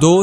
2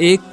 1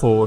4،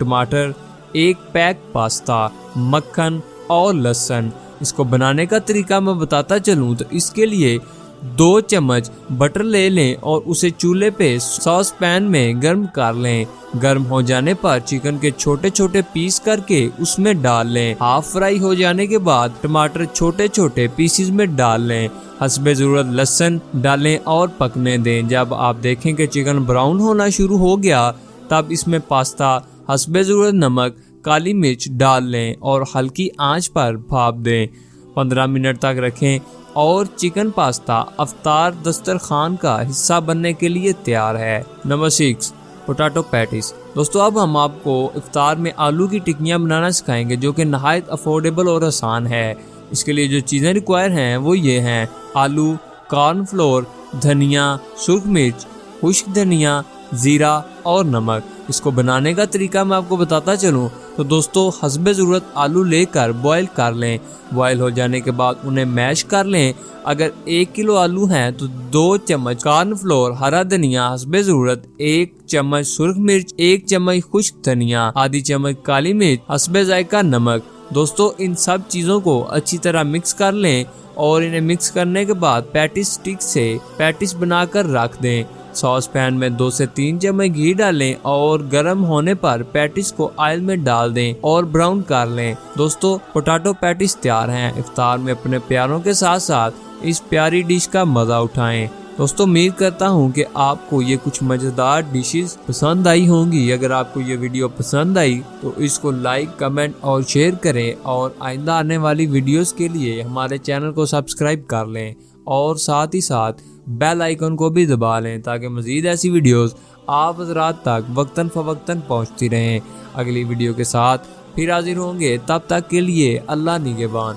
टमाटर, 1 pack pasta, मक्खन और लहसुन। इसको बनाने का तरीका मैं बताता चलूँ तो इसके लिए 2 चम्मच बटर ले लें और उसे चूल्हे पे सॉस पैन में गर्म कर लें। गर्म हो जाने पर चिकन के छोटे छोटे पीस करके उसमें डाल लें। हाफ फ्राई हो जाने के बाद टमाटर छोटे छोटे पीसेस में डाल लें। हस्बे ज़रूरत लहसुन डालें और पकने दें। जब आप देखें कि चिकन ब्राउन होना शुरू हो गया तब इसमें पास्ता, हस्बे ज़रूरत नमक, काली मिर्च डाल लें और हल्की आंच पर भाप दें। 15 मिनट तक रखें और चिकन पास्ता अफ्तार दस्तरखान का हिस्सा बनने के लिए तैयार है। Number 6, potato patties. दोस्तों अब हम आपको इफ्तार में आलू की टिक्कियाँ बनाना सिखाएंगे जो कि नहायत अफोर्डेबल और आसान है। इसके लिए जो चीज़ें रिक्वायर हैं वो ये हैं: आलू, कॉर्नफ्लोर, धनिया, सुर्ख मिर्च, खुश्क धनिया, ज़ीरा और नमक। इसको बनाने का तरीका मैं आपको बताता चलूँ तो दोस्तों हस्बे ज़रूरत आलू लेकर बॉईल कर लें। बॉईल हो जाने के बाद उन्हें मैश कर लें। अगर 1 किलो आलू हैं तो 2 चम्मच कॉर्नफ्लोर, हरा धनिया हस्बे ज़रूरत, 1 चम्मच सुर्ख मिर्च, 1 चम्मच खुश्क धनिया, आधी चम्मच काली मिर्च, हस्बे जायका नमक। दोस्तों इन सब चीज़ों को अच्छी तरह मिक्स कर लें और इन्हें मिक्स करने के बाद पैटिस स्टिक से पैटिस बनाकर रख दें। सॉस पैन में 2 से 3 चम्मच घी डालें और गर्म होने पर पैटिस को ऑयल में डाल दें और ब्राउन कर लें। दोस्तों पोटैटो पैटिस तैयार हैं। इफ्तार में अपने प्यारों के साथ साथ इस प्यारी डिश का मज़ा उठाएं। दोस्तों उम्मीद करता हूँ कि आपको ये कुछ मज़ेदार डिशेस पसंद आई होंगी। अगर आपको ये वीडियो पसंद आई तो इसको लाइक, कमेंट और शेयर करें और आइंदा आने वाली वीडियोस के लिए हमारे चैनल को सब्सक्राइब कर लें और साथ ही साथ बेल आइकन को भी दबा लें ताकि मज़ीद ऐसी वीडियोस आप हज़रात तक वक्तन फ़वक्तन पहुँचती रहें। अगली वीडियो के साथ फिर हाजिर होंगे, तब तक के लिए अल्लाह निगहबान।